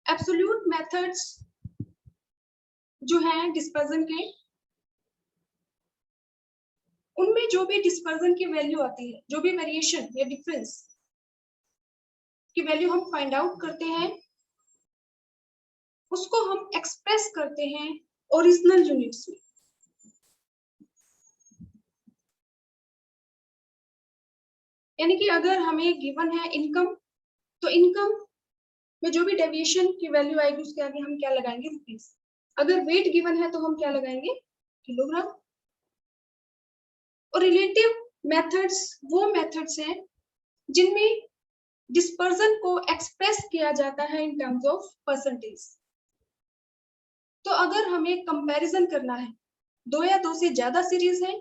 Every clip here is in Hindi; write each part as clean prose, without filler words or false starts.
एब्सोल्यूट मेथड्स जो हैं डिस्पर्जन के, उनमें जो भी डिस्पर्जन की वैल्यू आती है, जो भी वेरिएशन या डिफरेंस की वैल्यू हम फाइंड आउट करते हैं, उसको हम एक्सप्रेस करते हैं ओरिजिनल यूनिट्स में। यानी कि अगर हमें गिवन है इनकम, तो इनकम में जो भी डेविएशन की वैल्यू आएगी उसके आगे हम क्या लगाएंगे? रुपीस। अगर वेट गिवन है तो हम क्या लगाएंगे? किलोग्राम। और रिलेटिव मेथड्स वो मेथड्स हैं जिनमें डिस्पर्जन को एक्सप्रेस किया जाता है इन टर्म्स ऑफ परसेंटेज। तो अगर हमें कंपैरिजन करना है, दो या दो से ज्यादा सीरीज है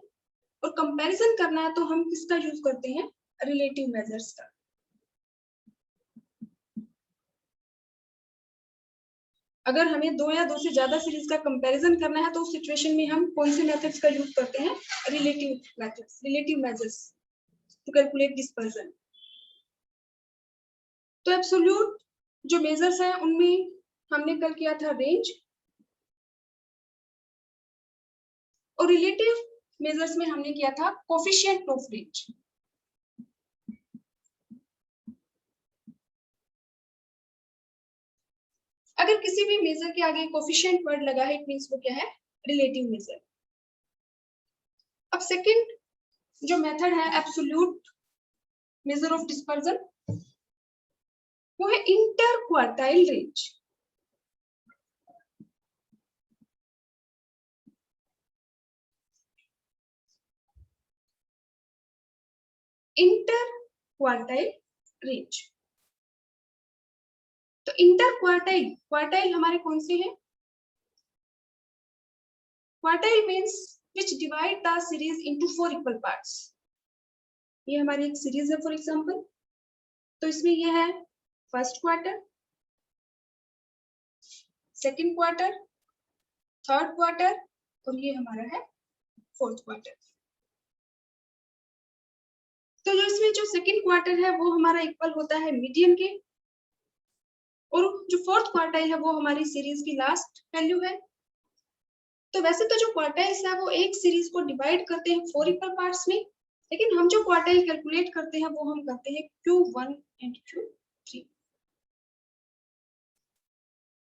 और कंपैरिजन करना है, तो हम किसका यूज करते हैं? रिलेटिव मेजर्स का। अगर हमें दो या दो से ज्यादा सीरीज का कंपैरिजन करना है तो उस सिचुएशन में हम कौन से मेथड्स का यूज करते हैं? Relative methods, relative measures to calculate dispersion. तो एब्सोल्यूट जो मेजर्स हैं उनमें हमने कल किया था रेंज, और रिलेटिव मेजर्स में हमने किया था कोफिशिएंट ऑफ रेंज। अगर किसी भी मेजर के आगे कोफिशिएंट वर्ड लगा है, इट मींस वो क्या है? Relative major. अब सेकंड जो मेथड है एब्सोल्यूट मेजर ऑफ डिस्पर्जन, वो है inter quartile range. Inter quartile range. तो इंटर क्वार्टाइल, क्वार्टाइल हमारे कौन से हैं? Quartile means which divide the series into 4 equal parts। ये हमारी एक सीरीज है फॉर एग्जांपल, तो इसमें ये है first quarter, second quarter, third quarter, और ये हमारा है फोर्थ क्वार्टर। तो जो इसमें जो सेकंड क्वार्टर है वो हमारा इक्वल होता है मीडियन के, और जो फोर्थ क्वार्टाइल है वो हमारी सीरीज की लास्ट वैल्यू है। तो वैसे तो जो क्वार्टाइल्स है वो एक सीरीज को डिवाइड करते हैं 4 इक्वल पार्ट्स में, लेकिन हम जो क्वार्टाइल कैलकुलेट करते हैं वो हम करते हैं Q1 एंड Q3।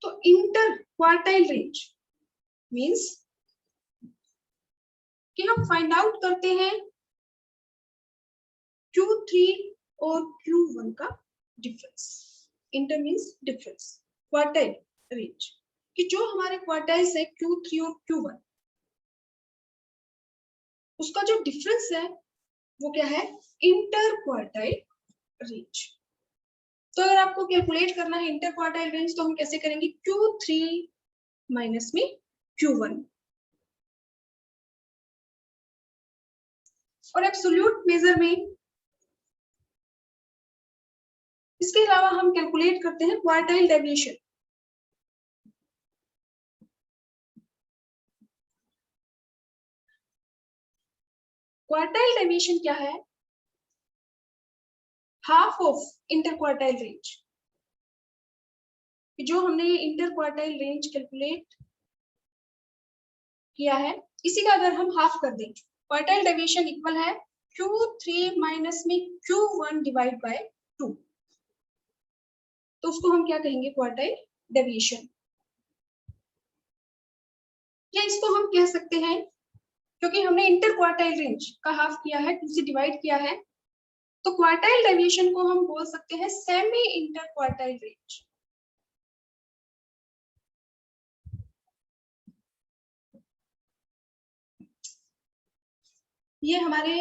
तो इंटर क्वार्टाइल रेंज मींस कि हम फाइंड आउट करते हैं Q3 और Q1 का difference. Inter means difference, quartile range कि जो हमारे क्वार्टाइल्स है Q3 और Q1, उसका जो डिफरेंस है वो क्या है? Inter quartile range. तो अगर आपको कैलकुलेट करना है इंटर क्वार्टाइल रेंज, तो हम कैसे करेंगे? Q3 माइनस में Q1। और एब्सोल्यूट मेजर में इसके अलावा हम कैलकुलेट करते हैं क्वार्टाइल डेविएशन। क्वार्टाइल डेविएशन क्या है? Half of inter quartile range. जो हमने ये इंटर क्वार्टाइल रेंज कैलकुलेट किया है, इसी का अगर हम हाफ कर दें, क्वार्टाइल डेविएशन इक्वल है Q3 माइनस में Q1 डिवाइड बाय 2। तो उसको हम क्या कहेंगे? Quartile deviation. या इसको हम कह सकते हैं, क्योंकि हमने इंटर क्वार्टाइल रेंज का हाफ किया है, 2 से डिवाइड किया है, तो क्वार्टाइल डेविएशन को हम बोल सकते हैं सेमी इंटर क्वार्टाइल रेंज। ये हमारे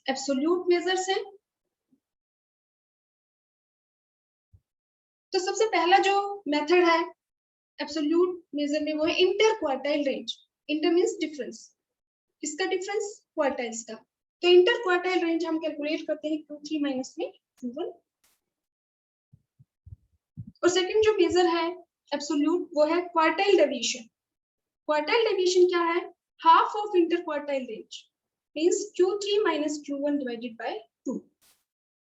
एब्सोल्यूट मेजर्स हैं। तो सबसे पहला जो मेथड है एब्सोल्यूट मेजर में वो है inter quartile range. Inter means difference, किसका डिफरेंस? क्वार्टाइल्स का। तो इंटर क्वार्टाइल रेंज हम कैलकुलेट करते हैं Q3 माइनस में Q1। और सेकंड जो मेजर है एब्सोल्यूट, वो है क्वार्टाइल डेविएशन। क्वार्टाइल डेविएशन क्या है? Half of inter quartile range means Q3 minus Q1 divided by 2।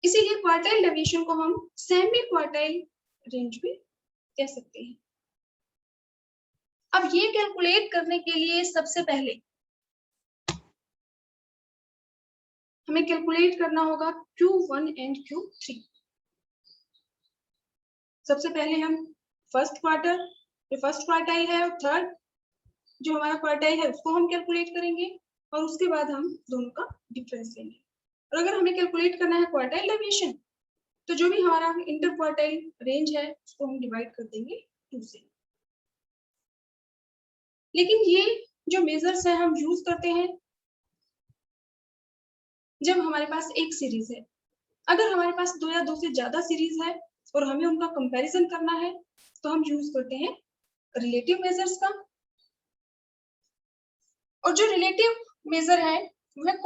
इसीलिए क्वार्टाइल डेविएशन को हम सेमी क्वार्टाइल रेंज में कह सकते हैं। अब ये कैलकुलेट करने के लिए सबसे पहले हमें कैलकुलेट करना होगा Q1 एंड Q3। सबसे पहले हम फर्स्ट क्वार्टर, जो फर्स्ट क्वार्टाइल है, और थर्ड जो हमारा क्वार्टाइल है उसको हम कैलकुलेट करेंगे, और उसके बाद हम दोनों का डिफरेंस लेंगे। और अगर हमें कैलकुलेट करना है क्वार्टाइल डेविएशन, तो जो भी हमारा इंटर क्वार्टाइल रेंज है उसको हम डिवाइड कर देंगे 2 से। लेकिन ये जो मेजर्स है हम यूज करते हैं जब हमारे पास एक सीरीज है। अगर हमारे पास 2 या 2 से ज्यादा सीरीज है और हमें उनका कंपैरिजन करना है, तो हम यूज करते हैं रिलेटिव मेजर्स का। और जो रिलेटिव मेजर है वो है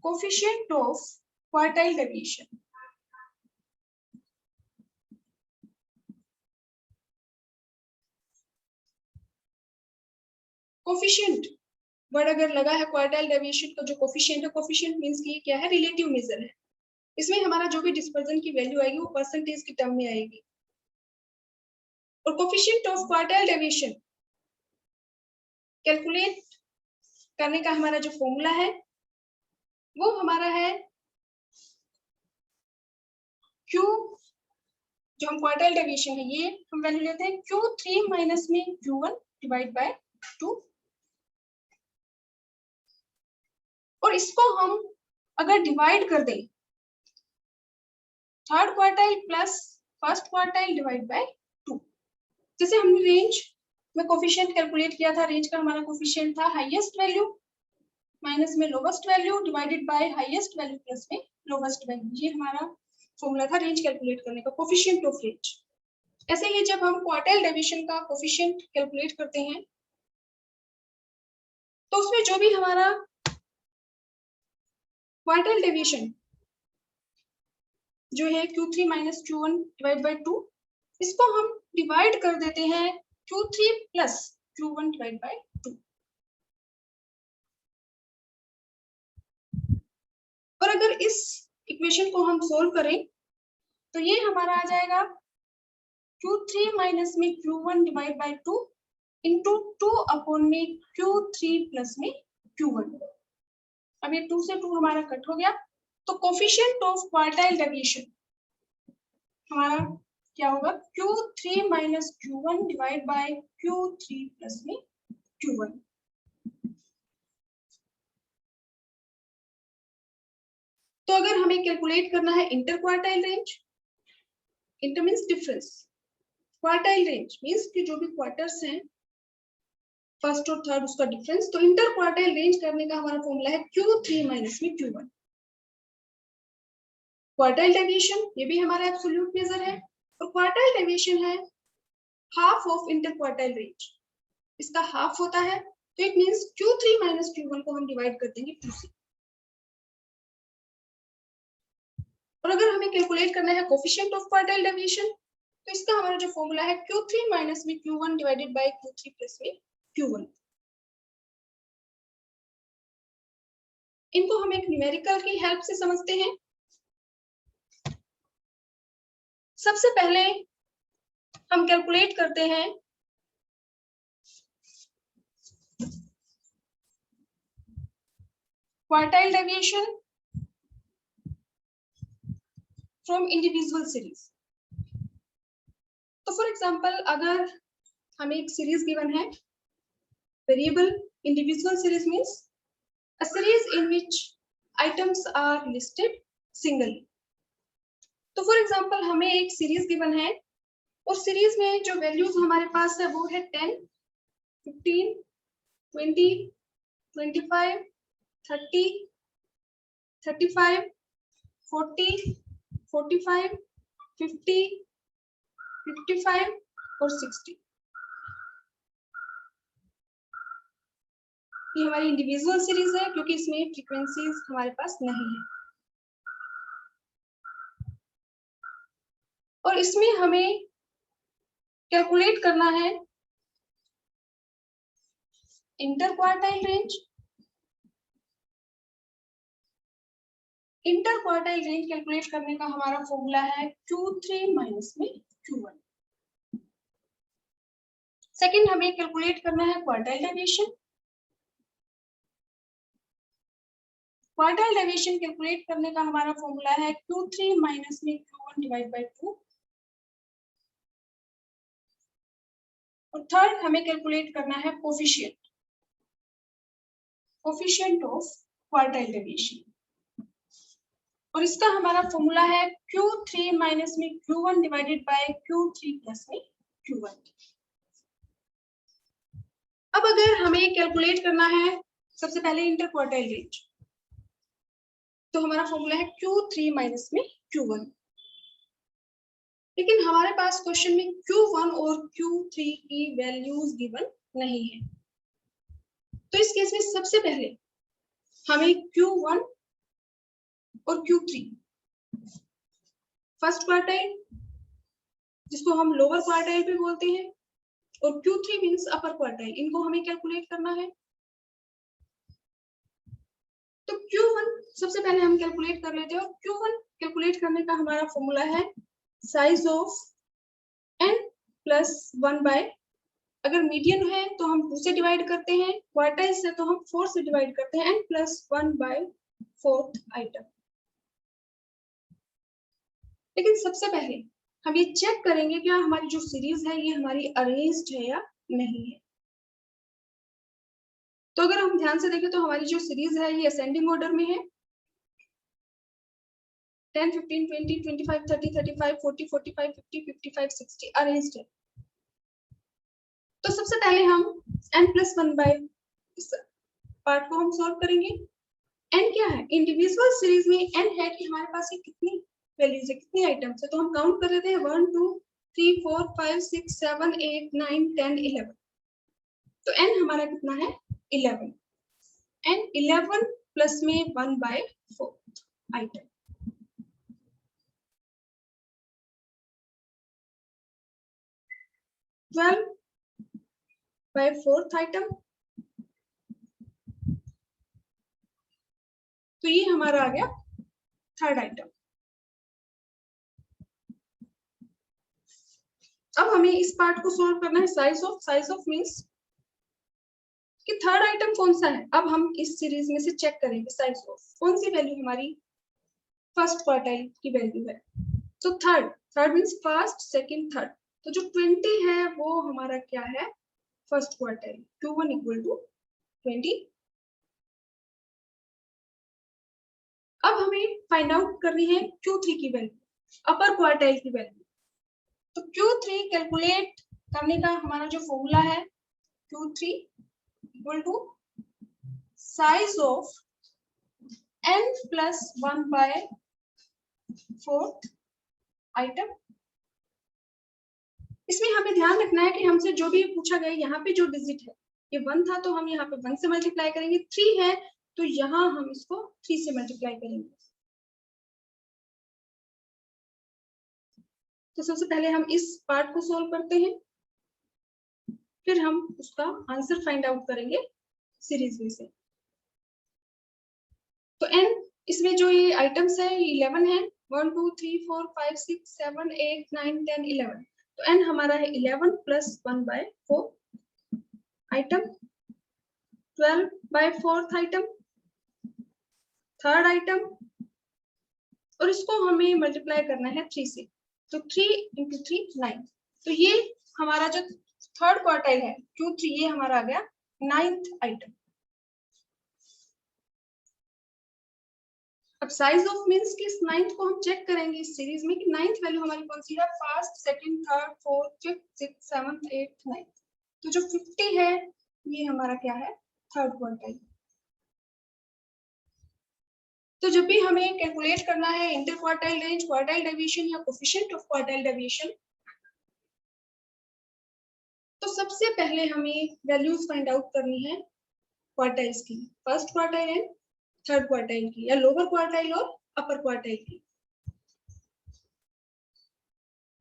coefficient of quartile deviation. Coefficient word अगर लगा है क्वार्टाइल डेविएशन का, जो कोफिशिएंट है, कोफिशिएंट मींस कि ये क्या है, रिलेटिव मेजर है। इसमें हमारा जो भी डिस्पर्जन की वैल्यू आएगी वो परसेंटेज की टर्म में आएगी। और coefficient of quartile deviation calculate करने का हमारा जो फॉर्मूला है वो हमारा है Q, जो हम क्वार्टाइल डेविएशन है ये हम वैल्यू लेते हैं Q3 माइनस में Q1 डिवाइड बाय 2। और इसको हम अगर डिवाइड कर दें third quartile plus first quartile divide by 2। जैसे हमने रेंज में कोफिशिएंट कैलकुलेट किया था, रेंज का हमारा कोफिशिएंट था हाईएस्ट वैल्यू माइनस में lowest value divided by highest value plus में लोवेस्ट वैल्यू। ये हमारा फॉर्मूला था रेंज कैलकुलेट करने का, कोफिशिएंट ऑफ रेंज। ऐसे ही जब हम क्वार्टाइल डेविएशन का कोफिशिएंट कैलकुलेट करते हैं तो उसमें जो भी हमारा क्वार्टाइल डेविएशन जो है Q3 minus Q1 divide by 2, इसको हम डिवाइड कर देते हैं Q3 plus Q1 divide by 2। और अगर इस इक्वेशन को हम सोल्व करें तो ये हमारा आ जाएगा Q3 माइनस में Q1 divide by 2 into 2 upon में Q3 प्लस में Q1। अब ये 2 से 2 हमारा कट हो गया, तो कोफिशिएंट ऑफ क्वार्टाइल डेविएशन हमारा क्या होगा, Q3 minus Q1 divide by Q3 plus में Q1। तो अगर हमें कैलकुलेट करना है inter quartile range, inter means difference, quartile range means कि जो भी क्वार्टर्स हैं फर्स्ट और थर्ड उसका डिफरेंस, तो इंटर क्वार्टाइल रेंज करने का हमारा फॉर्मूला है Q3 माइनस में Q1। क्वार्टाइल डेविएशन ये भी हमारा एब्सोल्यूट मेजर है, और क्वार्टाइल डेविएशन है half of inter quartile range, इसका हाफ होता है, तो it means Q3 minus Q1 को हम डिवाइड कर देंगे 2 से। और अगर हमें कैलकुलेट करना है कोफिशिएंट ऑफ क्वार्टाइल डेविएशन, तो इसका हमारा जो फॉर्मूला है Q3 माइनस में Q1 divided by Q3 plus में Q1। इनको हम एक न्यूमेरिकल की हेल्प से समझते हैं। सबसे पहले हम कैलकुलेट करते हैं quartile deviation from individual series. तो फॉर एग्जांपल अगर हमें एक सीरीज गिवन है, variable individual series means a series in which items are listed singly। तो फॉर एग्जांपल हमें एक सीरीज गिवन है, उस सीरीज में जो वैल्यूज हमारे पास है वो है 10, 15, 20, 25, 30, 35, 40, 45, 50, 55 और 60। ये हमारी इंडिविजुअल सीरीज है क्योंकि इसमें फ्रीक्वेंसीज हमारे पास नहीं है। और इसमें हमें कैलकुलेट करना है inter quartile range, inter quartile range calculate करने का हमारा फॉर्मूला है Q3 माइनस में Q1। सेकंड हमें कैलकुलेट करना है quartile deviation. Quartile deviation calculate करने का हमारा फॉर्मूला है Q3 माइनस में Q1 डिवाइड बाय 2। और थर्ड हमें कैलकुलेट करना है कोफिशिएंट ऑफ क्वार्टाइल डेविएशन। और इसका हमारा फॉर्मूला है Q3 माइनस में Q1 divided by Q3 plus में Q1। अब अगर हमें कैलकुलेट करना है सबसे पहले इंटर क्वार्टाइल रेंज, तो हमारा फॉर्मूला है Q3 माइनस में Q1। लेकिन हमारे पास क्वेश्चन में Q1 और Q3 की वैल्यूज गिवन नहीं है, तो इस केस में सबसे पहले हमें Q1 और Q3 फर्स्ट क्वार्टाइल, जिसको हम लोअर क्वार्टाइल भी बोलते हैं, और Q3 मींस अपर क्वार्टाइल, इनको हमें कैलकुलेट करना है। तो Q1 सबसे पहले हम कैलकुलेट कर लेते हैं, और Q1 कैलकुलेट करने का हमारा फॉर्मूला है size of n plus 1 by, अगर मीडियन है तो हम 2 से डिवाइड करते हैं, क्वार्टाइल से तो हम 4 से डिवाइड करते हैं, n plus 1 by 4th item. लेकिन सबसे पहले हम ये चेक करेंगे क्या हमारी जो सीरीज है ये हमारी अरेंज्ड है या नहीं है। तो अगर हम ध्यान से देखें तो हमारी जो सीरीज है ये असेंडिंग ऑर्डर में है, 10, 15, 20, 25, 30, 35, 40, 45, 50, 55, 60 अरेंज्ड है। तो सबसे पहले हम n प्लस 1 बाय इस पार्ट को हम सॉल्व करेंगे। n क्या है, इंडिविजुअल सीरीज में n है कि हमारे पास ये कितनी वैल्यूज है, कितनी आइटम्स है, तो हम काउंट कर लेते हैं 1 2 3 4 5 6 7 8 9 10 11। तो n हमारा कितना है 11, n 11 प्लस में 1 by 4 item. Twelve by 4th item, तो ये हमारा आ गया थर्ड आइटम। अब हमें इस पार्ट को सॉल्व करना है साइज ऑफ मींस कि थर्ड आइटम कौन सा है। अब हम इस सीरीज में से चेक करेंगे साइज ऑफ कौन सी वैल्यू हमारी फर्स्ट क्वार्टाइल की वैल्यू है। तो third means first second third, तो जो 20 है वो हमारा क्या है first quartile, Q1 equal to 20। अब हमें फाइंड आउट करनी है Q3 की वैल्यू, अपर क्वार्टाइल की वैल्यू। तो Q3 कैलकुलेट करने का हमारा जो फॉर्मूला है Q3 equal to size of n plus 1 by 4th item. इसमें हमें ध्यान रखना है कि हमसे जो भी पूछा गया, यहाँ पे जो डिजिट है ये 1 था तो हम यहाँ पे 1 से मल्टीप्लाई करेंगे, 3 है तो यहाँ हम इसको 3 से मल्टीप्लाई करेंगे। तो सबसे पहले हम इस पार्ट को सोल्व करते हैं, फिर हम उसका आंसर फाइंड आउट करेंगे सीरीज में से। तो n इसमें जो ये आइटम्स है 11 है, 1 2 3 4 5 6 7 8 9 10 11। तो n हमारा है 11 plus 1 by 4 item, 12 by 4th item third item, और इसको हमें मल्टीप्लाई करना है 3 से। तो 3 इंटू 3 9। तो ये हमारा जो थर्ड क्वार्टाइल है Q3 ये हमारा आ गया 9th आइटम। अब साइज ऑफ मींस कि इस 9th को हम चेक करेंगे इस सीरीज में कि 9th वैल्यू हमारी कौन सी है, first second third fourth fifth sixth seventh eighth 9th। तो जो 50 है ये हमारा क्या है थर्ड क्वार्टाइल। तो जब भी हमें कैलकुलेट करना है inter quartile range, quartile deviation या कोफिशिएंट ऑफ क्वार्टाइल डेविएशन, तो सबसे पहले हमें वैल्यूज फाइंड आउट करनी है क्वार्टाइल्स की, first quartile and third quartile की, या लोअर क्वार्टाइल और अपर क्वार्टाइल की।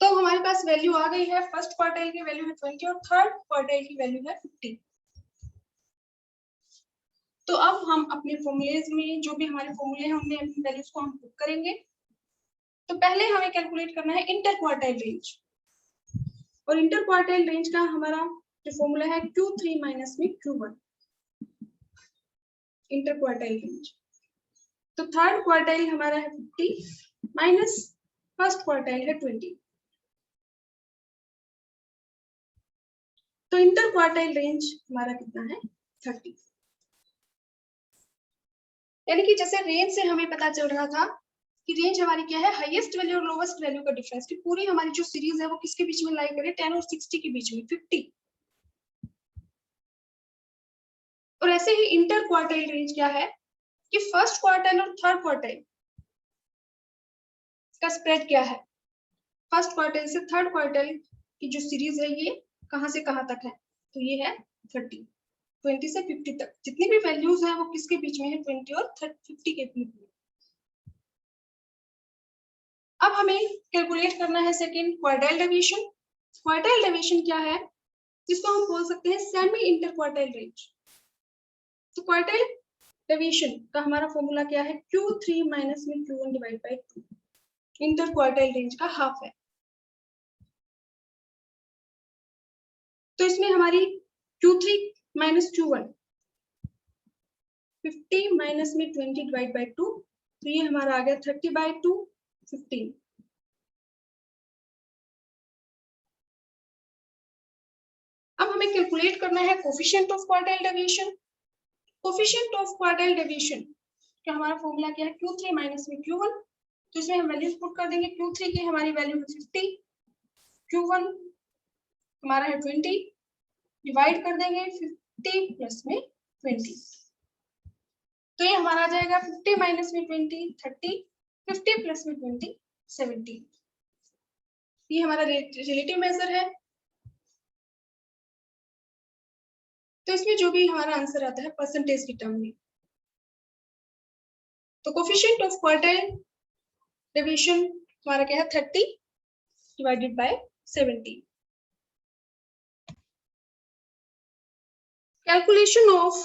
तो हमारे पास वैल्यू आ गई है, फर्स्ट क्वार्टाइल की वैल्यू है 20 और थर्ड क्वार्टाइल की वैल्यू है 50। तो अब हम अपने फॉर्मूलेज में जो भी हमारे फॉर्मूले हैं उनमें अपनी वैल्यूज को हम पुट करेंगे। तो पहले हमें कैलकुलेट करना है इंटर क्वार्टाइल रेंज, और इंटर क्वार्टाइल रेंज का हमारा जो फॉर्मूला है Q3 माइनस में Q1, इंटर क्वार्टाइल रेंज। तो थर्ड क्वार्टाइल हमारा है 50 माइनस फर्स्ट क्वार्टाइल है 20। तो इंटर क्वार्टाइल रेंज हमारा कितना है 30। यानी कि जैसे रेंज से हमें पता चल रहा था कि रेंज हमारी क्या है, हाईएस्ट वैल्यू और लोवेस्ट वैल्यू का डिफरेंस, कि पूरी हमारी जो सीरीज है वो किसके बीच में लाई करे, 10 और 60 के बीच में, 50। और ऐसे ही इंटर क्वार्टाइल रेंज क्या है कि फर्स्ट क्वार्टाइल और थर्ड क्वार्टाइल का स्प्रेड क्या है, फर्स्ट क्वार्टाइल से थर्ड क्वार्टाइल की जो सीरीज है ये कहां से कहां तक है, तो ये है 30, 20 से 50 तक जितनी भी वैल्यूज है वो किसके बीच में है, 20 और 50 के बीच में। अब हमें कैलकुलेट करना है second quartile deviation. Quartile deviation क्या है, जिसको हम बोल सकते हैं सेमी इंटर क्वार्टाइल रेंज। तो क्वार्टाइल डेविएशन का हमारा फॉर्मूला क्या है, Q3 माइनस में Q1 divide by 2, inter quartile range का हाफ है। तो इसमें हमारी Q3 माइनस Q1, 50 माइनस में 20 डिवाइड बाय 2, तो ये हमारा आ गया 30 बाय 2, 15। अब हमें कैलकुलेट करना है coefficient of quartile deviation. Coefficient of quartile deviation का हमारा फॉर्मूला क्या है, Q3 माइनस में Q1। तो इसमें हम वैल्यूज पुट कर देंगे। Q3 की हमारी वैल्यू है 50, Q1 हमारा है 20, डिवाइड कर देंगे 50 प्लस में 20, तो ये हमारा आ जाएगा 50 माइनस में 20 30, 50 प्लस में 20 70। ये हमारा रिलेटिव मेजर है। तो इसमें जो भी हमारा आंसर आता है परसेंटेज की टर्म में, तो कोफिशिएंट ऑफ क्वार्टाइल डेविएशन हमारा क्या है 30 divided by 70। Calculation of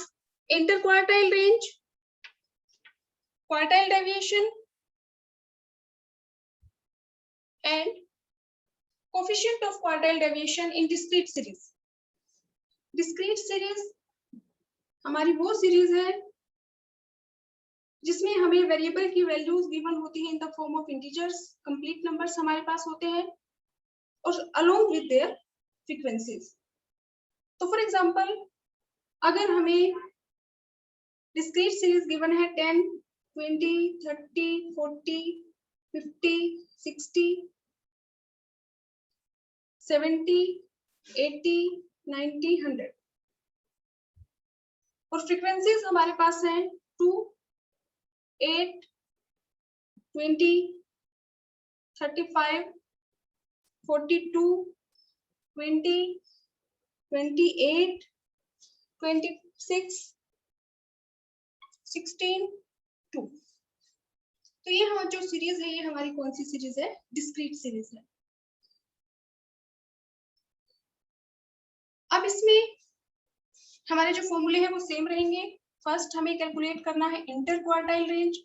interquartile range, quartile deviation and coefficient of quartile deviation in discrete series. Discrete series हमारी वो सीरीज है जिसमें हमें वेरिएबल की वैल्यूज गिवन होती है in the form of integers, complete numbers हमारे पास होते हैं और अलोंग विद देयर फ्रीक्वेंसीज। तो फॉर एग्जांपल अगर हमें डिस्क्रीट सीरीज गिवन है 10, 20, 30, 40, 50, 60, 70, 80, 90, 100, और फ्रीक्वेंसीज हमारे पास हैं 2, 8, 20, 35, 42, 20, 28, 26, 16, 2। तो ये हमारी जो सीरीज है ये हमारी कौन सी सीरीज है, डिस्क्रीट सीरीज है। अब इसमें हमारे जो फॉर्मूले हैं वो सेम रहेंगे। फर्स्ट हमें कैलकुलेट करना है inter quartile range.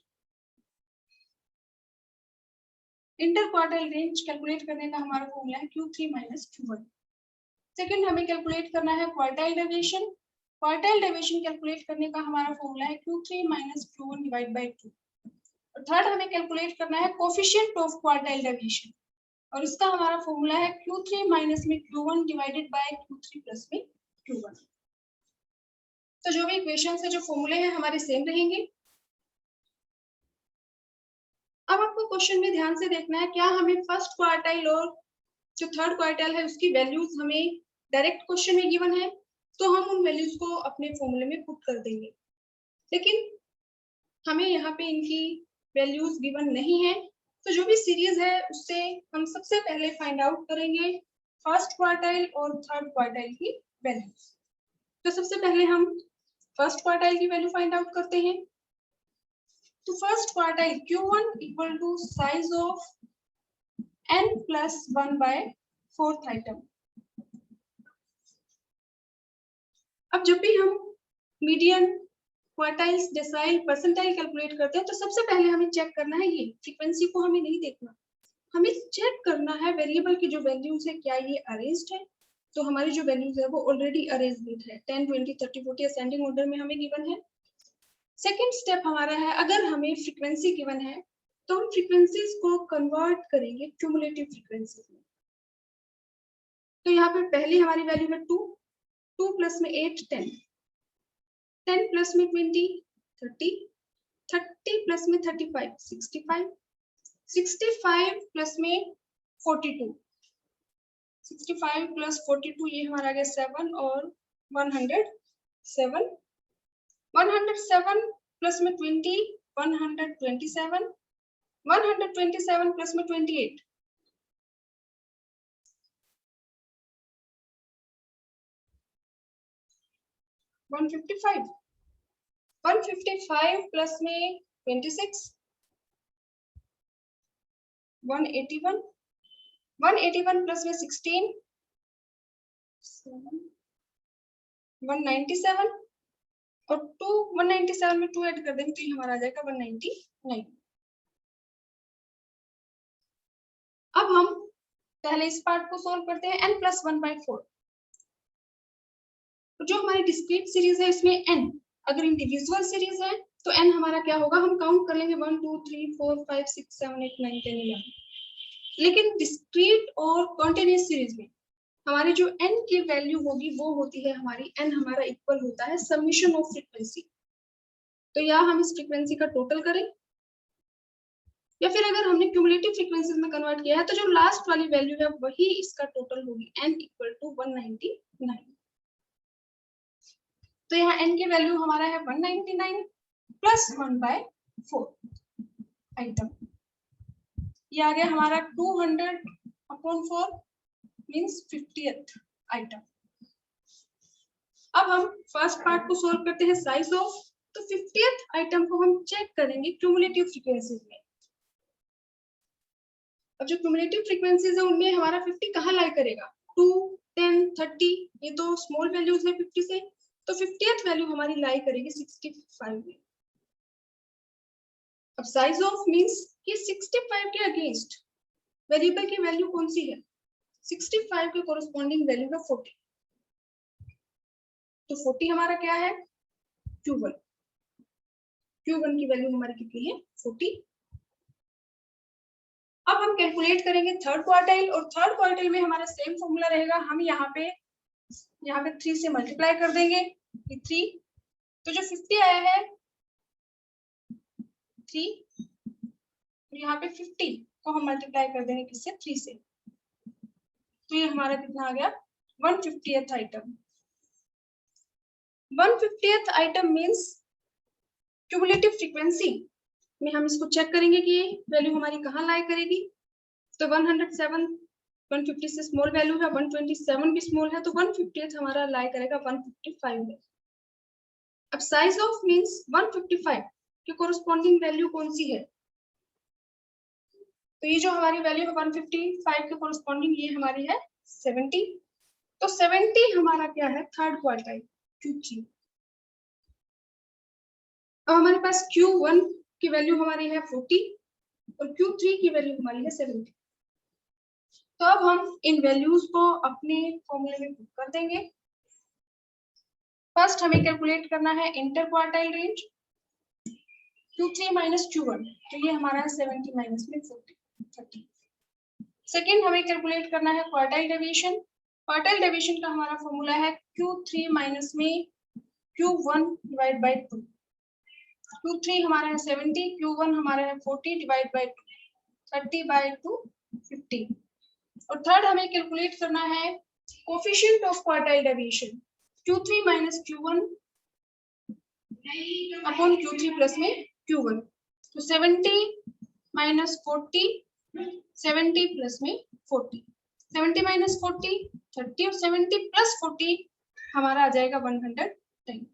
Inter quartile range calculate करने का हमारा फॉर्मूला है Q3 माइनस Q1। सेकंड हमें कैलकुलेट करना है quartile deviation. Quartile deviation calculate करने का हमारा फॉर्मूला है Q3 minus Q1 divide by 2। और थर्ड हमें कैलकुलेट करना है कोफिशिएंट ऑफ क्वार्टाइल डेविएशन, और इसका हमारा फॉर्मूला है Q3 माइनस में Q1 divided by Q3 plus में Q1। तो जो भी इक्वेशंस है, जो फॉर्मूले हैं हमारे सेम रहेंगे। अब आपको क्वेश्चन में ध्यान से देखना है, क्या हमें फर्स्ट क्वार्टाइल और जो थर्ड क्वार्टाइल है उसकी वैल्यूज हमें डायरेक्ट क्वेश्चन में गिवन है, तो हम उन वैल्यूज को अपने फॉर्मूले में पुट कर देंगे। लेकिन हमें यहाँ पे इनकी वैल्यूज गिवन नहीं है, तो जो भी सीरीज है उससे हम सबसे पहले फाइंड आउट करेंगे फर्स्ट क्वार्टाइल और थर्ड क्वार्टाइल की वैल्यूज। तो सबसे पहले हम फर्स्ट क्वार्टाइल की वैल्यू फाइंड आउट करते हैं। तो first quartile Q1 equal to size of n plus 1 by 4th item. अब जब भी हम median quartiles, decile, percentile calculate करते हैं तो सबसे पहले हमें चेक करना है ये फ्रीक्वेंसी को हमें नहीं देखना, हमें चेक करना है वेरिएबल की जो वैल्यूज है क्या ये अरेंज्ड है। तो हमारी जो वैल्यूज है वो ऑलरेडी अरेंज्ड है 10, 20, 30, 40 असेंडिंग ऑर्डर में हमें गिवन है। सेकेंड स्टेप हमारा है अगर हमें फ्रीक्वेंसी गिवन है तो हम फ्रीक्वेंसीज को कन्वर्ट करेंगे क्यूमुलेटिव फ्रीक्वेंसीज में। तो यहाँ पे पहली हमारी वैल्यू है 2, 2 प्लस में 8 10, 10 प्लस में 20 30, 30 प्लस में 35 65, 65 प्लस में 42, 65 प्लस 42 ये हमारा आ गया 7 और 107, 107 प्लस में 20 127, 127 प्लस में 28 155, 155 प्लस में 26 181, 181 प्लस में 16 197 और 2 197 में 2 ऐड कर देंगे तो ये हमारा आ जाएगा 199। अब हम पहले इस पार्ट को सॉल्व करते हैं n+1/4। तो जो हमारी डिस्क्रीट सीरीज है इसमें n अगर इंडिविजुअल सीरीज है तो n हमारा क्या होगा हम काउंट कर लेंगे 1 2 3 4 5 6 7 8 9 10 11। लेकिन डिस्क्रीट और कॉन्टिन्यूअस सीरीज में हमारी जो n की वैल्यू होगी वो होती है हमारी n हमारा इक्वल होता है समेशन ऑफ फ्रीक्वेंसी। तो यहाँ हम इस फ्रीक्वेंसी का टोटल करें या फिर अगर हमने क्यूमुलेटिव फ्रीक्वेंसीज में कन्वर्ट किया है तो जो लास्ट वाली वैल्यू है वही इसका टोटल होगी n = 199। तो यहाँ n की वैल्यू हमारा है 199 प्लस 1/4 आइटम, ये आ गया हमारा 200/4 मींस 50th आइटम। अब हम फर्स्ट पार्ट को सॉल्व करते हैं साइज ऑफ। तो 50th आइटम को हम चेक करेंगे क्यूमुलेटिव फ्रीक्वेंसीज में। अब जो क्यूमुलेटिव फ्रीक्वेंसीज है उनमें हमारा 50 कहाँ लाई करेगा 2 10 30 ये तो स्मॉल वैल्यूज है 50 से, तो 50th वैल्यू हमारी लाई करेगी 65 में। अब साइज ऑफ मींस कि 65 के अगेंस्ट वेरिएबल की वैल्यू कौन सी है 65 के कोरस्पॉन्डिंग वैल्यू है 40। तो 40 हमारा क्या है Q1, Q1 की वैल्यू हमारी कितनी है 40। अब हम कैलकुलेट करेंगे थर्ड क्वार्टाइल और थर्ड क्वार्टाइल में हमारा सेम फॉर्मूला रहेगा। हम यहाँ पे 3 से मल्टीप्लाई कर देंगे 3, तो जो 50 आया है 3, तो यहाँ पे 50 को हम मल्टीप्लाई कर देंगे किससे 3 से, तो ये हमारा कितना आ गया 150th item. 150th item means cumulative frequency में हम इसको चेक करेंगे कि वैल्यू हमारी कहाँ लाई करेगी। तो 107 150 से स्मॉल वैल्यू है, 127 भी स्मॉल है, तो 150th हमारा लाई करेगा 155 में। अब साइज ऑफ मींस 155 के कोरस्पॉन्डिंग वैल्यू कौन सी है, तो ये जो हमारी वैल्यू है 155 के कोरस्पॉन्डिंग ये हमारी है 70। तो 70 हमारा क्या है थर्ड क्वार्टाइल Q3। अब हमारे पास Q1 की वैल्यू हमारी है 40 और Q3 की वैल्यू हमारी है 70। तो अब हम इन वैल्यूज को अपने फॉर्मूले में पुट कर देंगे। फर्स्ट हमें कैलकुलेट करना है inter quartile range Q3 minus Q1, तो ये हमारा 70 माइनस में 30। सेकेंड हमें कैलकुलेट करना है क्वार्टाइल डेविएशन। क्वार्टाइल डेविएशन का हमारा फॉर्मूला है Q3 माइनस में Q1 डिवाइड बाय 2। Q3 हमारा है 70, Q1 हमारा है 40 डिवाइड बाय 2, 30/2 50। और थर्ड हमें कैलकुलेट करना है coefficient of quartile deviation Q3 minus Q1 upon Q3 plus में Q1। तो 70 माइनस 40, 70 प्लस में 40, 70 माइनस 40 30 और 70 प्लस 40 हमारा आ जाएगा 110।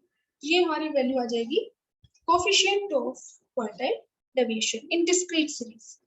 ये हमारी वैल्यू आ जाएगी coefficient of quartile deviation in discrete series.